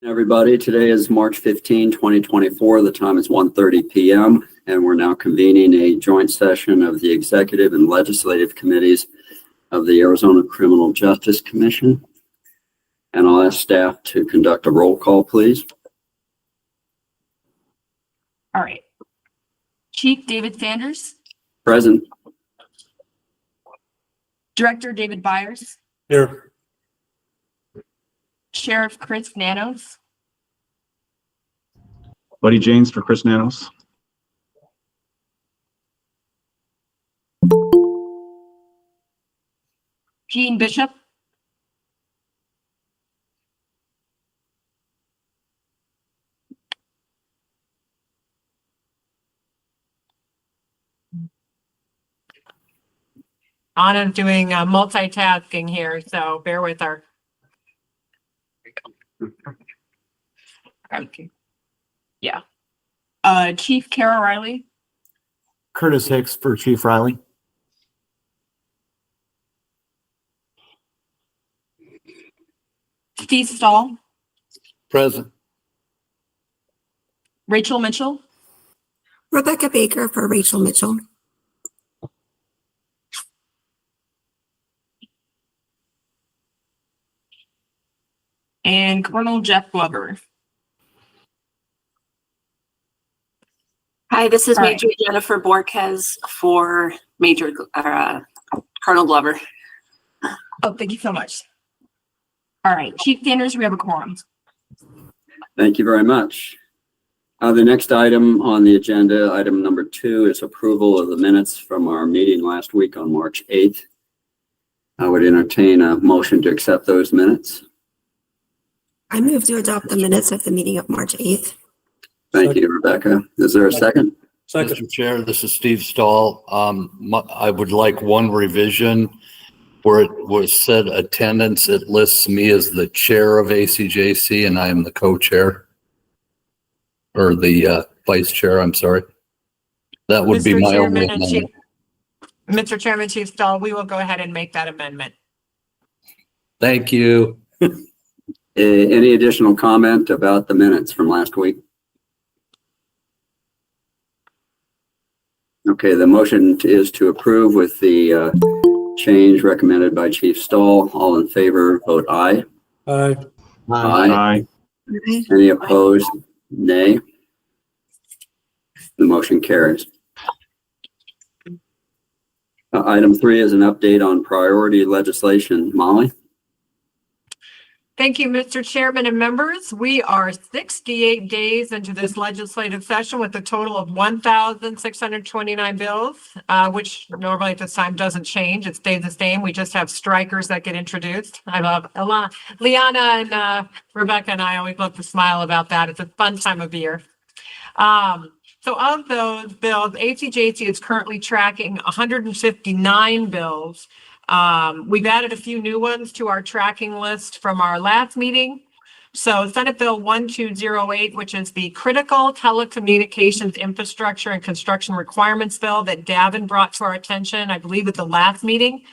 Everybody, today is March 15, 2024. The time is 1:30 p.m. and we're now convening a joint session of the Executive and Legislative Committees of the Arizona Criminal Justice Commission. And I'll ask staff to conduct a roll call, please. All right. Chief David Sanders. Present. Director David Byers. Here. Sheriff Chris Nanos. Buddy James for Chris Nanos. Gene Bishop. I'm doing multitasking here, so bear with her. Okay. Yeah. Chief Kara Riley. Curtis Hicks for Chief Riley. Steve Stahl. Present. Rachel Mitchell. Rebecca Baker for Rachel Mitchell. And Colonel Jeff Glover. Hi, this is All Major Jennifer Borquez for Colonel Glover. Oh, thank you so much. All right, Chief Sanders, we have a quorum. Thank you very much. The next item on the agenda, item number 2, is approval of the minutes from our meeting last week on March 8th. I would entertain a motion to accept those minutes. I move to adopt the minutes of the meeting of March 8th. Thank you, Rebecca. Is there a second? Mr. Chair, this is Steve Stahl. I would like one revision where it was said attendance. It lists me as the chair of ACJC and I am the co-chair or the vice chair. I'm sorry. That would be my only amendment. Mr. Chairman, Chief Stahl, we will go ahead and make that amendment. Thank you. Any additional comment about the minutes from last week? Okay, the motion is to approve with the change recommended by Chief Stahl. All in favor, vote aye. Aye. Aye. Any opposed? Nay. The motion carries. Item 3 is an update on priority legislation. Molly? Thank you, Mr. Chairman and members. We are 68 days into this legislative session with a total of 1,629 bills, which normally at this time doesn't change. It stays the same. We just have strikers that get introduced. I love Liana and Rebecca and I always love to smile about that. It's a fun time of year. So of those bills, ACJC is currently tracking 159 bills. We've added a few new ones to our tracking list from our last meeting. So Senate Bill 1208, which is the Critical Telecommunications Infrastructure and Construction Requirements Bill that Davin brought to our attention, I believe, at the last meeting.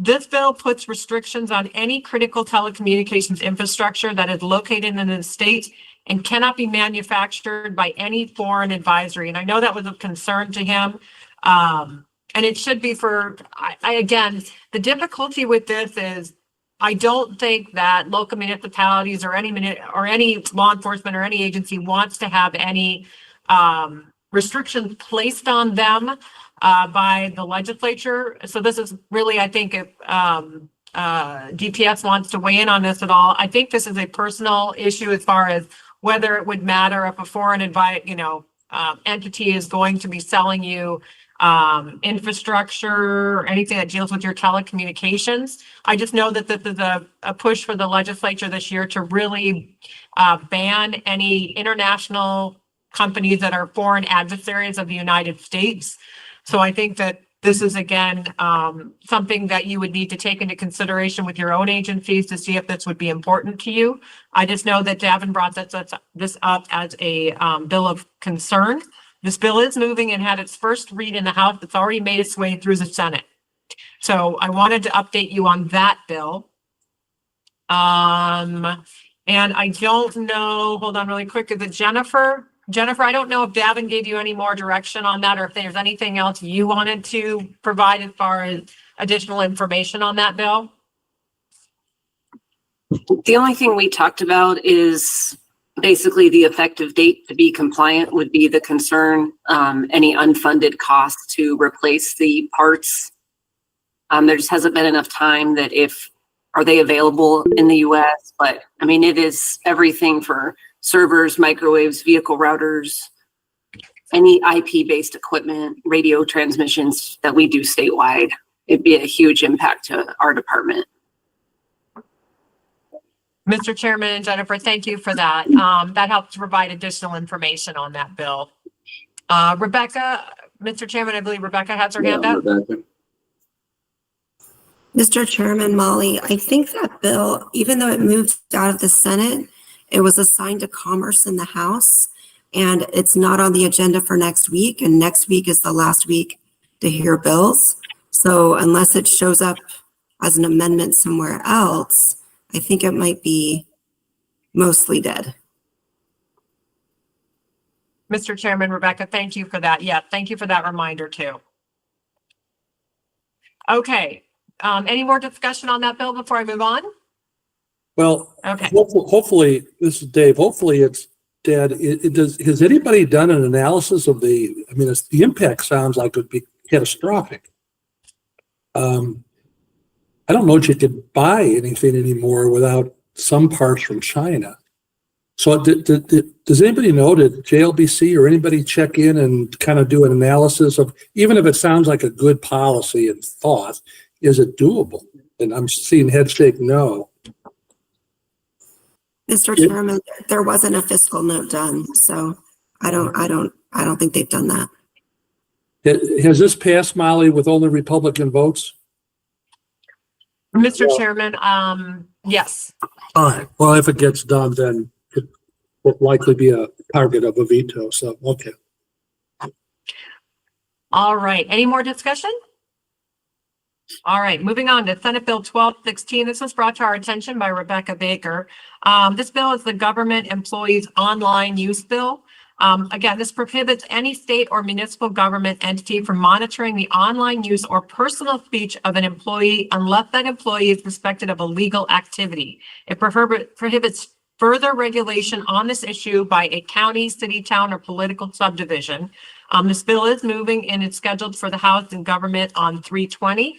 This bill puts restrictions on any critical telecommunications infrastructure that is located in the state and cannot be manufactured by any foreign advisory. And I know that was of concern to him. And it should be for, again, the difficulty with this is I don't think that local municipalities or any law enforcement or any agency wants to have any restrictions placed on them by the legislature. So this is really, I think, if DPS wants to weigh in on this at all, I think this is a personal issue as far as whether it would matter if a foreign entity is going to be selling you infrastructure or anything that deals with your telecommunications. I just know that this is a push for the legislature this year to really ban any international companies that are foreign adversaries of the United States. So I think that this is, again, something that you would need to take into consideration with your own agencies to see if this would be important to you. I just know that Davin brought this up as a bill of concern. This bill is moving and had its first read in the House. It's already made its way through the Senate. So I wanted to update you on that bill. And I don't know, hold on really quick, is it Jennifer? Jennifer, I don't know if Davin gave you any more direction on that or if there's anything else you wanted to provide as far as additional information on that bill? The only thing we talked about is basically the effective date to be compliant would be the concern. Any unfunded costs to replace the parts. There just hasn't been enough time that are they available in the US? But I mean, it is everything for servers, microwaves, vehicle routers, any IP-based equipment, radio transmissions that we do statewide. It'd be a huge impact to our department. Mr. Chairman and Jennifer, thank you for that. That helps provide additional information on that bill. Rebecca, Mr. Chairman, I believe Rebecca has her hand Yeah, up. Rebecca. Mr. Chairman, Molly, I think that bill, even though it moved out of the Senate, it was assigned to Commerce in the House, and it's not on the agenda for next week, and next week is the last week to hear bills. So unless it shows up as an amendment somewhere else, I think it might be mostly dead. Mr. Chairman, Rebecca, thank you for that. Yeah, thank you for that reminder too. Okay, any more discussion on that bill before I move on? Well, Okay. hopefully, this is Dave, hopefully it's dead. Has anybody done an analysis of the impact sounds like it would be catastrophic. I don't know if you could buy anything anymore without some parts from China. So does anybody know, did JLBC or anybody check in and kind of do an analysis of, even if it sounds like a good policy and thought, is it doable? And I'm seeing head shake no. Mr. Chairman, there wasn't a fiscal note done, so I don't think they've done that. Has this passed, Molly, with only Republican votes? Mr. Chairman, yes. All right. Well, if it gets done, then it will likely be a target of a veto. So, okay. All right, any more discussion? All right, moving on to Senate Bill 1216. This was brought to our attention by Rebecca Baker. This bill is the Government Employees Online Use Bill. Again, this prohibits any state or municipal government entity from monitoring the online use or personal speech of an employee unless that employee is suspected of illegal activity. It prohibits further regulation on this issue by a county, city, town, or political subdivision. This bill is moving and it's scheduled for the House and Government on 3/20.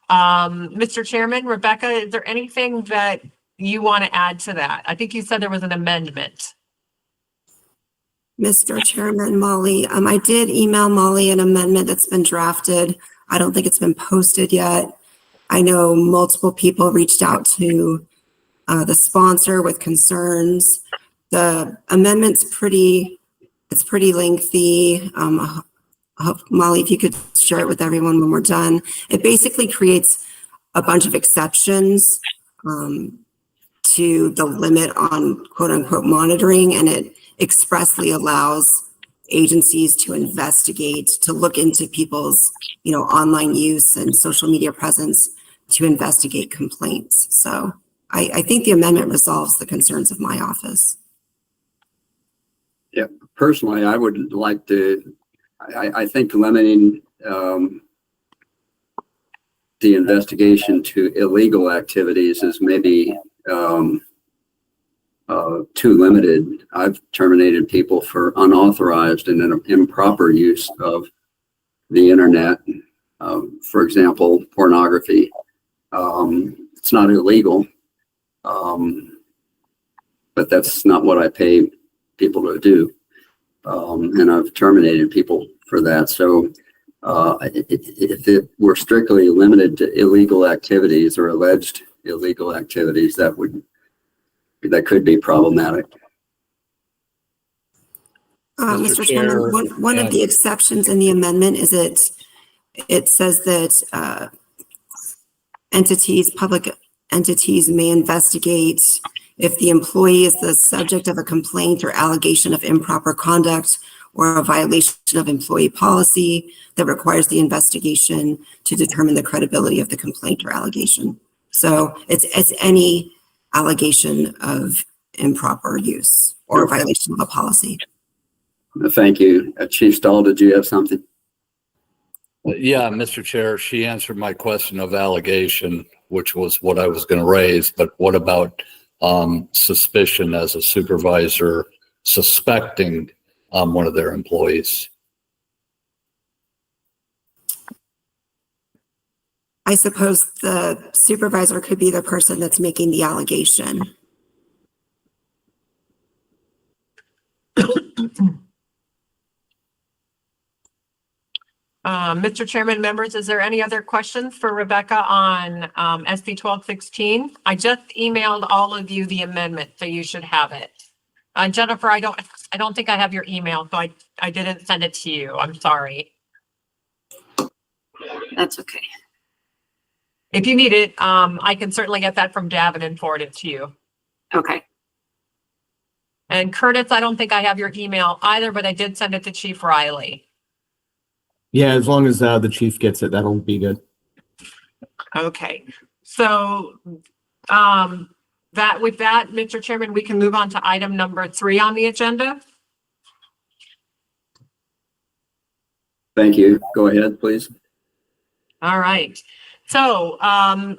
Mr. Chairman, Rebecca, is there anything that you want to add to that? I think you said there was an amendment. Mr. Chairman, Molly, I did email Molly an amendment that's been drafted. I don't think it's been posted yet. I know multiple people reached out to the sponsor with concerns. The amendment's pretty lengthy. Molly, if you could share it with everyone when we're done. It basically creates a bunch of exceptions to the limit on quote unquote monitoring, and it expressly allows agencies to investigate, to look into people's, online use and social media presence to investigate complaints. So I think the amendment resolves the concerns of my office. Yeah, personally, I would like to, I think limiting the investigation to illegal activities is maybe too limited. I've terminated people for unauthorized and improper use of the internet. For example, pornography. It's not illegal, but that's not what I pay people to do. And I've terminated people for that. So if it were strictly limited to illegal activities or alleged illegal activities, that could be problematic. Mr. Chairman, one of the exceptions in the amendment is it says that public entities may investigate if the employee is the subject of a complaint or allegation of improper conduct or a violation of employee policy that requires the investigation to determine the credibility of the complaint or allegation. So it's any allegation of improper use or Okay. violation of a policy. Thank you. Chief Stahl, did you have something? Yeah, Mr. Chair, she answered my question of allegation, which was what I was going to raise, but what about suspicion as a supervisor suspecting one of their employees? I suppose the supervisor could be the person that's making the allegation. Mr. Chairman, members, is there any other questions for Rebecca on SB 1216? I just emailed all of you the amendment, so you should have it. Jennifer, I don't think I have your email, so I didn't send it to you. I'm sorry. That's okay. If you need it, I can certainly get that from Davin and forward it to you. Okay. And Curtis, I don't think I have your email either, but I did send it to Chief Riley. Yeah, as long as the chief gets it, that'll be good. Okay, so with that, Mr. Chairman, we can move on to item number 3 on the agenda. Thank you. Go ahead, please. All right. So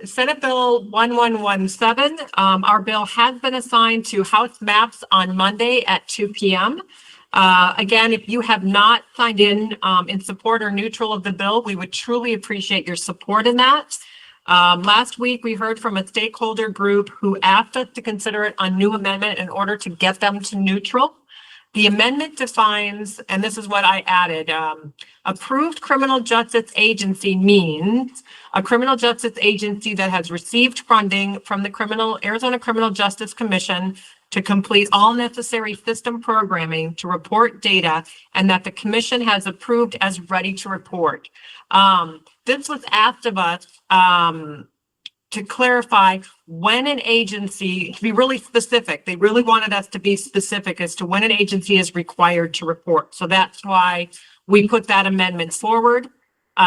Senate Bill 1117, our bill has been assigned to House Maps on Monday at 2 p.m. Again, if you have not signed in support or neutral of the bill, we would truly appreciate your support in that. Last week, we heard from a stakeholder group who asked us to consider it a new amendment in order to get them to neutral. The amendment defines, and this is what I added, approved criminal justice agency means a criminal justice agency that has received funding from the Arizona Criminal Justice Commission to complete all necessary system programming to report data and that the commission has approved as ready to report. This was asked of us to clarify when an agency, to be really specific, they really wanted us to be specific as to when an agency is required to report. So that's why we put that amendment forward.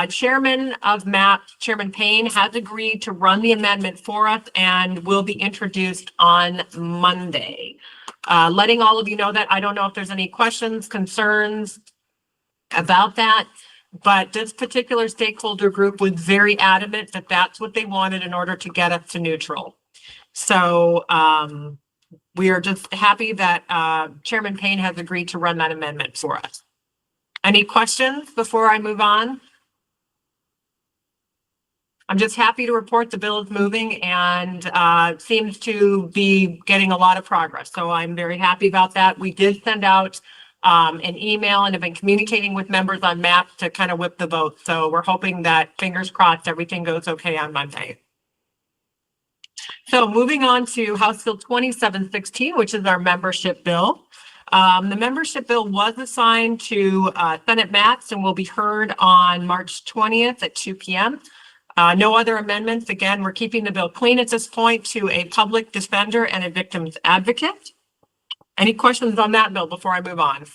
Chairman of MAP, Chairman Payne, has agreed to run the amendment for us and will be introduced on Monday. Letting all of you know that I don't know if there's any questions, concerns about that. But this particular stakeholder group was very adamant that that's what they wanted in order to get us to neutral. So we are just happy that Chairman Payne has agreed to run that amendment for us. Any questions before I move on? I'm just happy to report the bill is moving and seems to be getting a lot of progress. So I'm very happy about that. We did send out an email and have been communicating with members on MAP to kind of whip the vote. So we're hoping that, fingers crossed, everything goes okay on Monday. So moving on to House Bill 2716, which is our membership bill. The membership bill was assigned to Senate MAPs and will be heard on March 20th at 2 p.m. No other amendments. Again, we're keeping the bill clean at this point to a public defender and a victim's advocate. Any questions on that bill before I move on?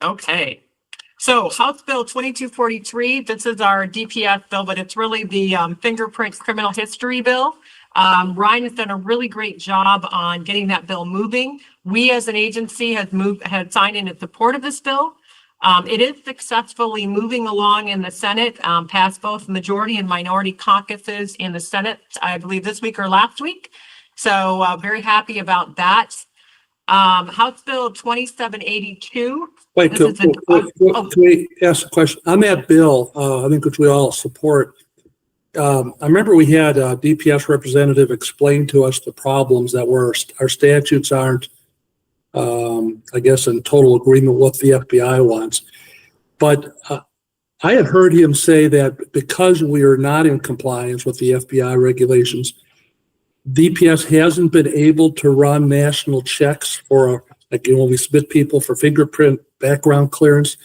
Okay. So House Bill 2243, this is our DPS bill, but it's really the fingerprint criminal history bill. Ryan has done a really great job on getting that bill moving. We as an agency had signed in support of this bill. It is successfully moving along in the Senate, passed both majority and minority caucuses in the Senate, I believe this week or last week. So very happy about that. House Bill 2782. Wait, This can is can we ask a question? On that bill, I think which we all support, I remember we had a DPS representative explain to us the problems that our statutes aren't, I guess, in total agreement with what the FBI wants. But I had heard him say that because we are not in compliance with the FBI regulations, DPS hasn't been able to run national checks for, like, when we submit people for fingerprint background clearance.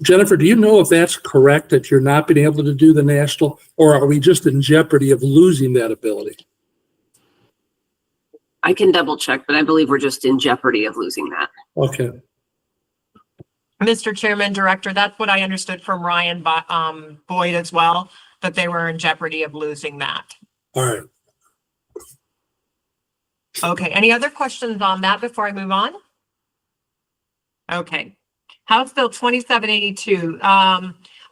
Jennifer, do you know if that's correct, that you're not being able to do the national, or are we just in jeopardy of losing that ability? I can double check, but I believe we're just in jeopardy of losing that. Okay. Mr. Chairman, Director, that's what I understood from Ryan Boyd as well, that they were in jeopardy of losing that. All right. Okay, any other questions on that before I move on? Okay. House Bill 2782.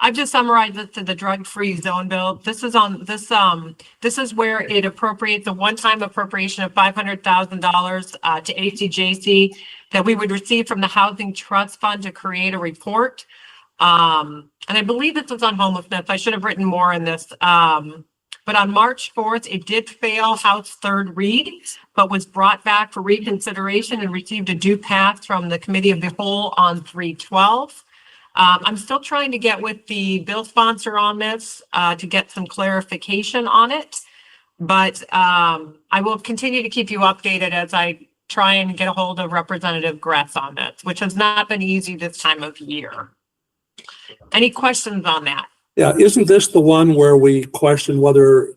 I've just summarized this to the drug-free zone bill. This is where it appropriates a one-time appropriation of $500,000 to ACJC that we would receive from the Housing Trust Fund to create a report. And I believe this was on homelessness. I should have written more in this. But on March 4th, it did fail House third read, but was brought back for reconsideration and received a due pass from the Committee of the Whole on 3/12. I'm still trying to get with the bill sponsor on this to get some clarification on it. But I will continue to keep you updated as I try and get a hold of Representative Gress on this, which has not been easy this time of year. Any questions on that? Yeah, isn't this the one where we question whether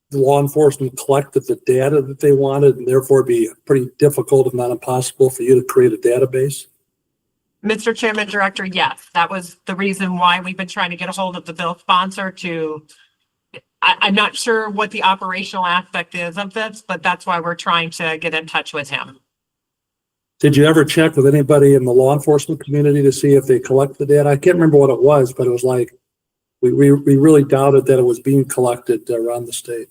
the law enforcement collected the data that they wanted and therefore be pretty difficult, if not impossible, for you to create a database? Mr. Chairman, Director, yes, that was the reason why we've been trying to get a hold of the bill sponsor to, I'm not sure what the operational aspect is of this, but that's why we're trying to get in touch with him. Did you ever check with anybody in the law enforcement community to see if they collect the data? I can't remember what it was, but it was like, we really doubted that it was being collected around the state.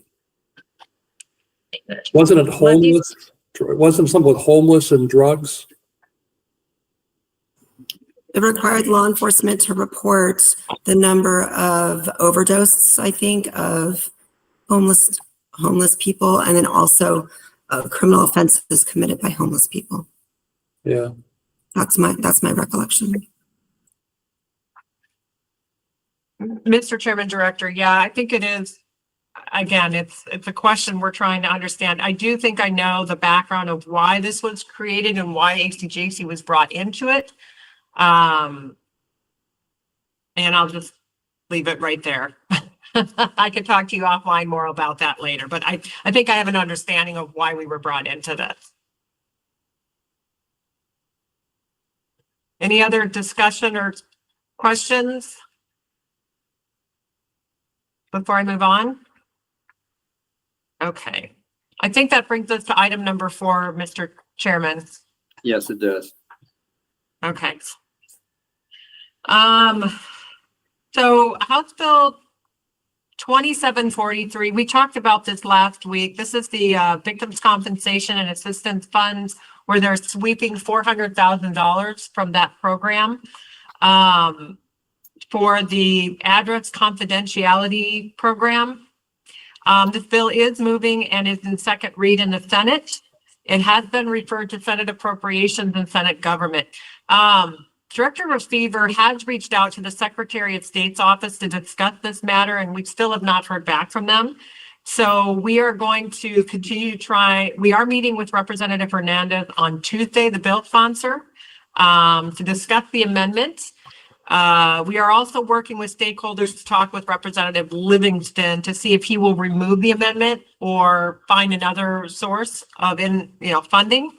Wasn't it homeless? Wasn't something with homeless and drugs? It required law enforcement to report the number of overdoses, I think, of homeless people, and then also criminal offenses committed by homeless people. Yeah. That's my recollection. Mr. Chairman, Director, yeah, I think it is. Again, it's a question we're trying to understand. I do think I know the background of why this was created and why ACJC was brought into it. And I'll just leave it right there. I could talk to you offline more about that later, but I think I have an understanding of why we were brought into this. Any other discussion or questions before I move on? Okay. I think that brings us to item number 4, Mr. Chairman. Yes, it does. Okay. So House Bill 2743, we talked about this last week. This is the Victims Compensation and Assistance Funds, where they're sweeping $400,000 from that program for the address confidentiality program. This bill is moving and is in second read in the Senate. It has been referred to Senate Appropriations and Senate Government. Director Lefevre has reached out to the Secretary of State's office to discuss this matter, and we still have not heard back from them. So we are going to continue to try. We are meeting with Representative Hernandez on Tuesday, the bill sponsor, to discuss the amendment. We are also working with stakeholders to talk with Representative Livingston to see if he will remove the amendment or find another source of funding.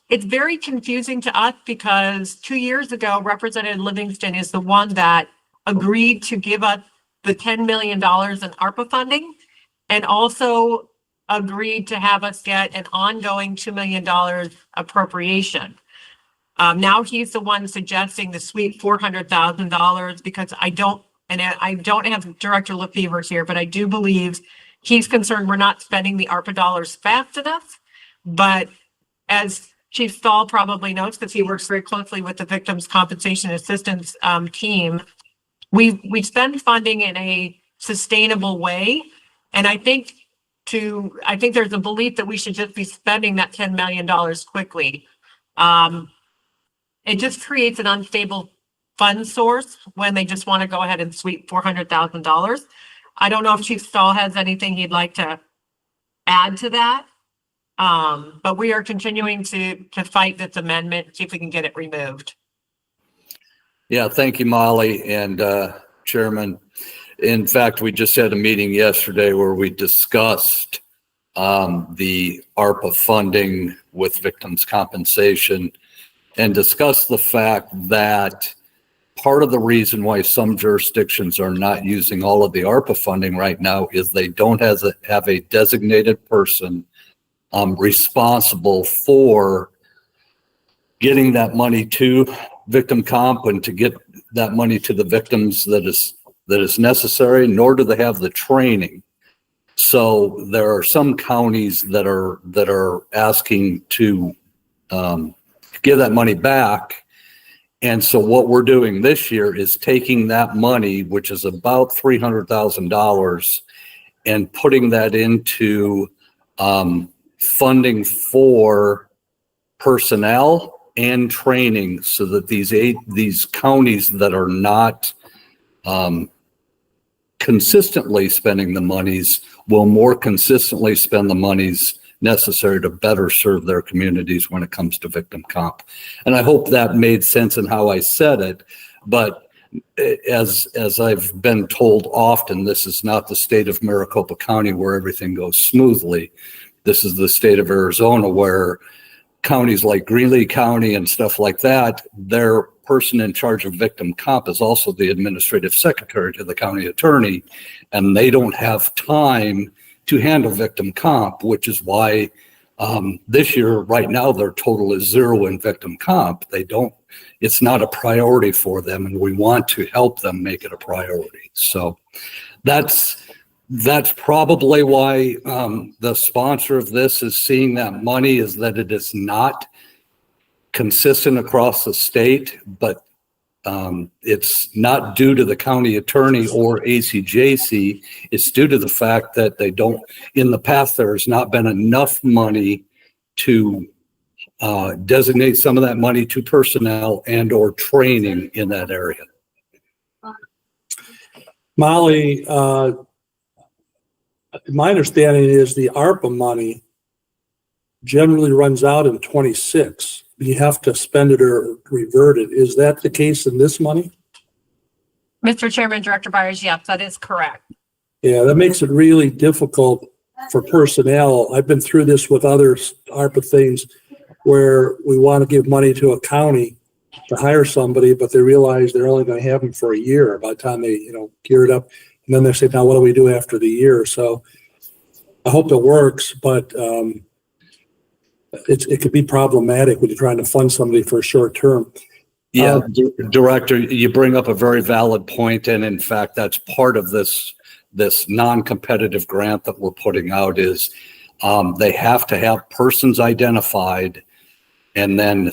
It's very confusing to us because 2 years ago, Representative Livingston is the one that agreed to give us the $10 million in ARPA funding and also agreed to have us get an ongoing $2 million appropriation. Now he's the one suggesting the sweep $400,000 because I don't have Director Lefevre here, but I do believe he's concerned we're not spending the ARPA dollars fast enough. But as Chief Stahl probably knows, because he works very closely with the Victims Compensation Assistance team, we spend funding in a sustainable way. And I think there's a belief that we should just be spending that $10 million quickly. It just creates an unstable fund source when they just want to go ahead and sweep $400,000. I don't know if Chief Stahl has anything he'd like to add to that. But we are continuing to fight this amendment, see if we can get it removed. Yeah, thank you, Molly and Chairman. In fact, we just had a meeting yesterday where we discussed the ARPA funding with victims compensation and discussed the fact that part of the reason why some jurisdictions are not using all of the ARPA funding right now is they don't have a designated person responsible for getting that money to victim comp and to get that money to the victims that is necessary, nor do they have the training. So there are some counties that are asking to give that money back. And so what we're doing this year is taking that money, which is about $300,000, and putting that into funding for personnel and training, so that these counties that are not consistently spending the monies will more consistently spend the monies necessary to better serve their communities when it comes to victim comp. And I hope that made sense in how I said it, but as I've been told often, this is not the state of Maricopa County where everything goes smoothly. This is the state of Arizona, where counties like Greeley County and stuff like that, their person in charge of victim comp is also the administrative secretary to the county attorney, and they don't have time to handle victim comp, which is why this year, right now, their total is 0 in victim comp. It's not a priority for them, and we want to help them make it a priority. So that's probably why the sponsor of this is seeing that money, is that it is not consistent across the state, but it's not due to the county attorney or ACJC. It's due to the fact that in the past, there has not been enough money to designate some of that money to personnel and or training in that area. Molly, my understanding is the ARPA money generally runs out in 26. You have to spend it or revert it. Is that the case in this money? Mr. Chairman, Director Byers, yes, that is correct. Yeah, that makes it really difficult for personnel. I've been through this with other ARPA things where we want to give money to a county to hire somebody, but they realize they're only going to have them for a year by the time they, gear it up. And then they say, now what do we do after the year? So I hope it works, but it could be problematic when you're trying to fund somebody for a short term. Yeah, Director, you bring up a very valid point, and in fact, that's part of this non-competitive grant that we're putting out is they have to have persons identified, and then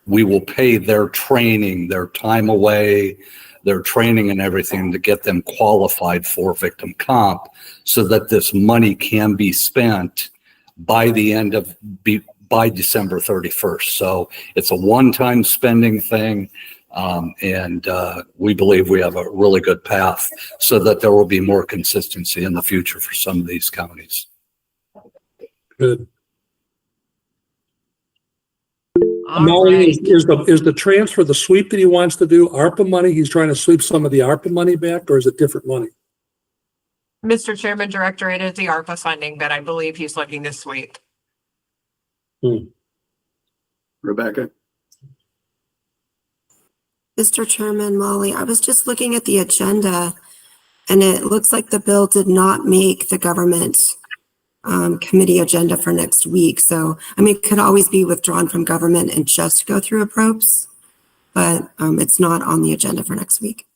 we will pay their training, their time away, their training and everything to get them qualified for victim comp, so that this money can be spent by December 31st. So it's a one-time spending thing. And we believe we have a really good path so that there will be more consistency in the future for some of these counties. Good. All Molly, right. is the transfer, the sweep that he wants to do, ARPA money? He's trying to sweep some of the ARPA money back, or is it different money? Mr. Chairman, Director, it is the ARPA funding that I believe he's looking to sweep. Rebecca? Mr. Chairman, Molly, I was just looking at the agenda and it looks like the bill did not make the government committee agenda for next week. So, it could always be withdrawn from government and just go through approps, but it's not on the agenda for next week.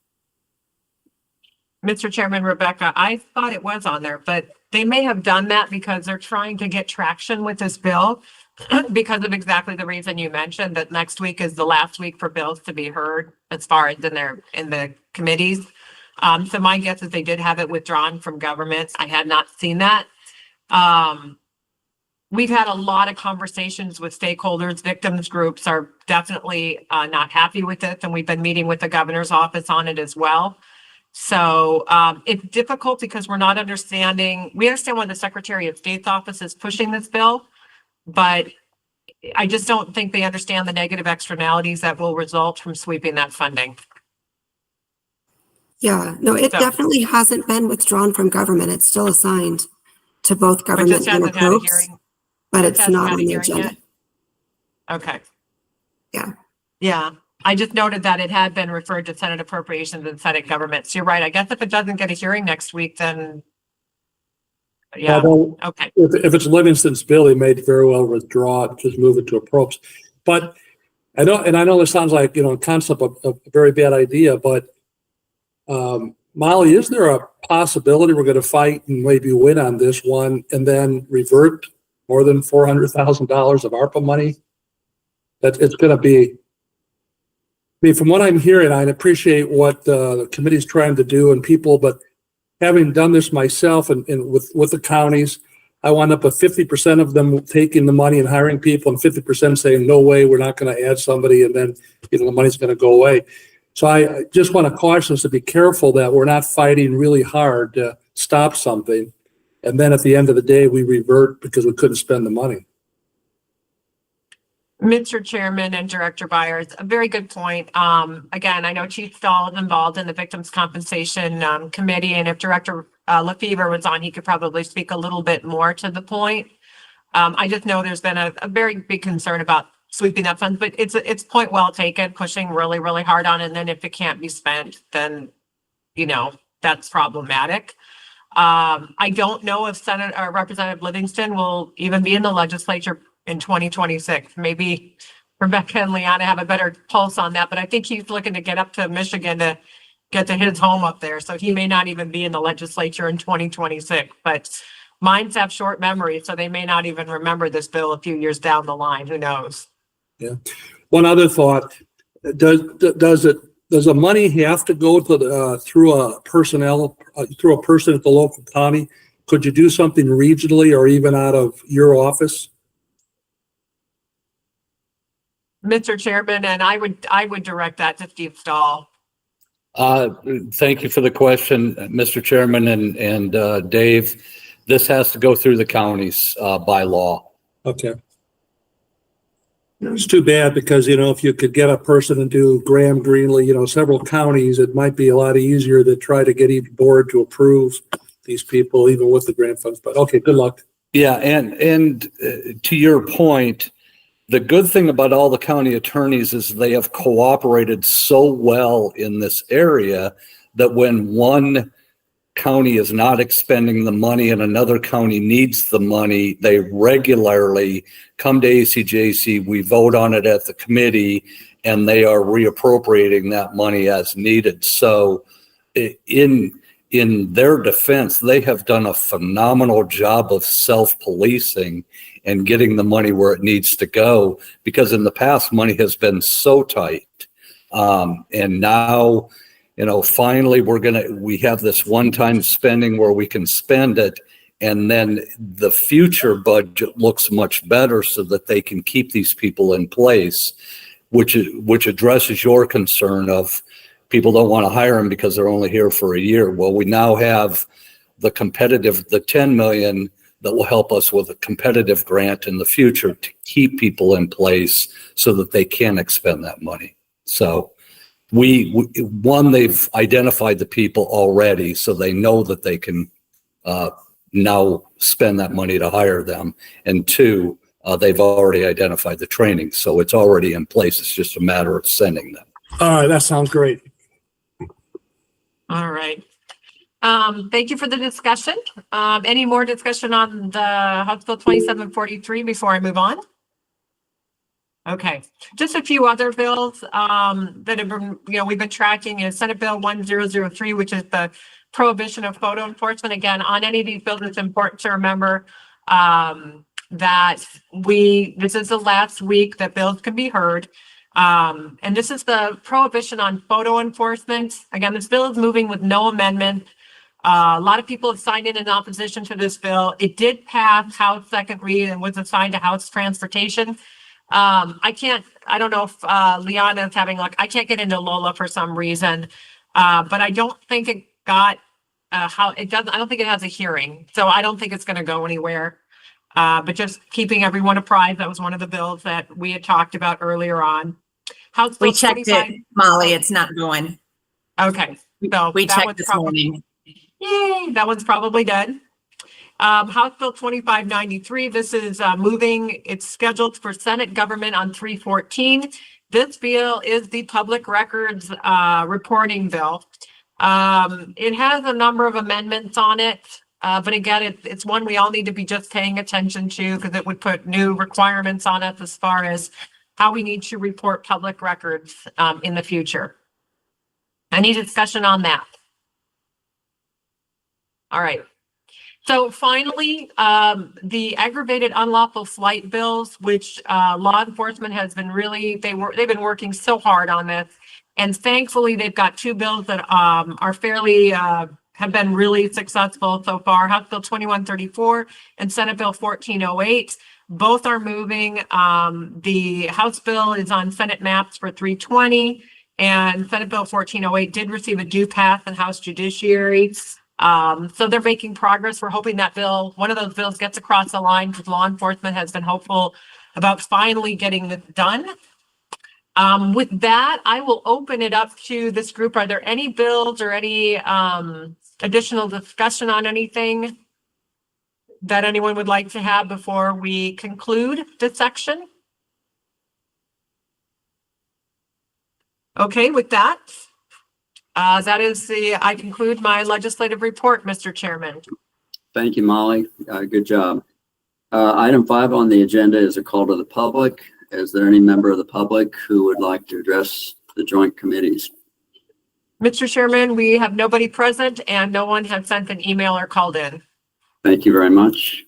Mr. Chairman, Rebecca, I thought it was on there, but they may have done that because they're trying to get traction with this bill because of exactly the reason you mentioned, that next week is the last week for bills to be heard as far as in the committees. So my guess is they did have it withdrawn from government. I had not seen that. We've had a lot of conversations with stakeholders. Victims groups are definitely not happy with it, and we've been meeting with the governor's office on it as well. So it's difficult because we understand why the Secretary of State's office is pushing this bill, but I just don't think they understand the negative externalities that will result from sweeping that funding. Yeah, no, it definitely hasn't been withdrawn from government. It's still assigned to both government and approps, but it's not on the agenda. Okay. Yeah. Yeah. I just noted that it had been referred to Senate Appropriations and Senate Government. So you're right. I guess if it doesn't get a hearing next week, then yeah, Although, okay. if it's Livingston's bill, he may very well withdraw it, just move it to approps. But I know this sounds like, in concept of a very bad idea, but Molly, is there a possibility we're going to fight and maybe win on this one and then revert more than $400,000 of ARPA money? That it's going to be, I mean, from what I'm hearing, I appreciate what the committee's trying to do and people, but having done this myself and with the counties, I wound up with 50% of them taking the money and hiring people and 50% saying, no way, we're not going to add somebody. And then, the money's going to go away. So I just want to caution us to be careful that we're not fighting really hard to stop something. And then at the end of the day, we revert because we couldn't spend the money. Mr. Chairman and Director Byers, a very good point. Again, I know Chief Stahl is involved in the Victims Compensation Committee, and if Director Lefevre was on, he could probably speak a little bit more to the point. I just know there's been a very big concern about sweeping that fund, but it's point well taken, pushing really, really hard on it. And then if it can't be spent, then, that's problematic. I don't know if Representative Livingston will even be in the legislature in 2026. Maybe Rebecca and Liana have a better pulse on that, but I think he's looking to get up to Michigan to get to his home up there. So he may not even be in the legislature in 2026, but minds have short memory, so they may not even remember this bill a few years down the line. Who knows? Yeah. One other thought, does the money have to go to through a person at the local county? Could you do something regionally or even out of your office? Mr. Chairman, and I would direct that to Steve Stahl. Thank you for the question, Mr. Chairman and Dave. This has to go through the counties by law. Okay. It's too bad because, if you could get a person and do Graham Greenlee, several counties, it might be a lot easier to try to get each board to approve these people, even with the grant funds. But okay, good luck. Yeah, and to your point, the good thing about all the county attorneys is they have cooperated so well in this area that when one county is not expending the money and another county needs the money, they regularly come to ACJC, we vote on it at the committee, and they are reappropriating that money as needed. So in their defense, they have done a phenomenal job of self-policing and getting the money where it needs to go, because in the past, money has been so tight. And now, finally we have this one-time spending where we can spend it, and then the future budget looks much better so that they can keep these people in place, which addresses your concern of people don't want to hire them because they're only here for a year. Well, we now have the 10 million that will help us with a competitive grant in the future to keep people in place so that they can expend that money. So they've identified the people already, so they know that they can now spend that money to hire them. And two, they've already identified the training, so it's already in place. It's just a matter of sending them. All right, that sounds great. All right. Thank you for the discussion. Any more discussion on the House Bill 2743 before I move on? Okay, just a few other bills that have been, we've been tracking is Senate Bill 1003, which is the prohibition of photo enforcement. Again, on any of these bills, it's important to remember that this is the last week that bills can be heard. And this is the prohibition on photo enforcement. Again, this bill is moving with no amendment. A lot of people have signed in opposition to this bill. It did pass House second read and was assigned to House Transportation. I don't know if Liana is having luck. I can't get into Lola for some reason, but I don't think it got I don't think it has a hearing, so I don't think it's going to go anywhere. But just keeping everyone apprised, that was one of the bills that we had talked about earlier on. House Bill We checked 25 it, Molly. It's not going. Okay, so We that checked one's this probably, morning. yay, that one's probably done. House Bill 2593, this is moving, it's scheduled for Senate government on 3/14. This bill is the public records reporting bill. It has a number of amendments on it. But again, it's one we all need to be just paying attention to because it would put new requirements on us as far as how we need to report public records in the future. Any discussion on that? All right. So finally, the aggravated unlawful flight bills, which law enforcement has been really, they've been working so hard on this. And thankfully, they've got two bills that are fairly have been really successful so far. House Bill 2134 and Senate Bill 1408. Both are moving. The House bill is on Senate maps for 320, and Senate Bill 1408 did receive a due pass in House Judiciary. So they're making progress. We're hoping that bill, one of those bills, gets across the line because law enforcement has been hopeful about finally getting this done. With that, I will open it up to this group. Are there any bills or any additional discussion on anything that anyone would like to have before we conclude this section? Okay, with that, I conclude my legislative report, Mr. Chairman. Thank you, Molly. Good job. Item 5 on the agenda is a call to the public. Is there any member of the public who would like to address the joint committees? Mr. Chairman, we have nobody present and no one has sent an email or called in. Thank you very much.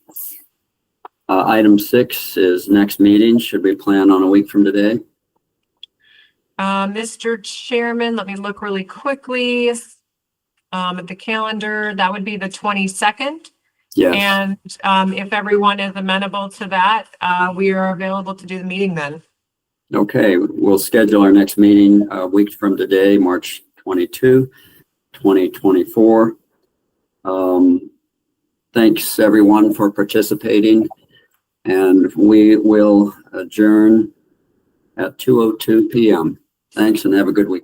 Item 6 is next meeting. Should we plan on a week from today? Mr. Chairman, let me look really quickly at the calendar. That would be the 22nd. Yes. And if everyone is amenable to that, we are available to do the meeting then. Okay, we'll schedule our next meeting a week from today, March 22, 2024. Thanks everyone for participating, and we will adjourn at 2:02 p.m. Thanks and have a good week.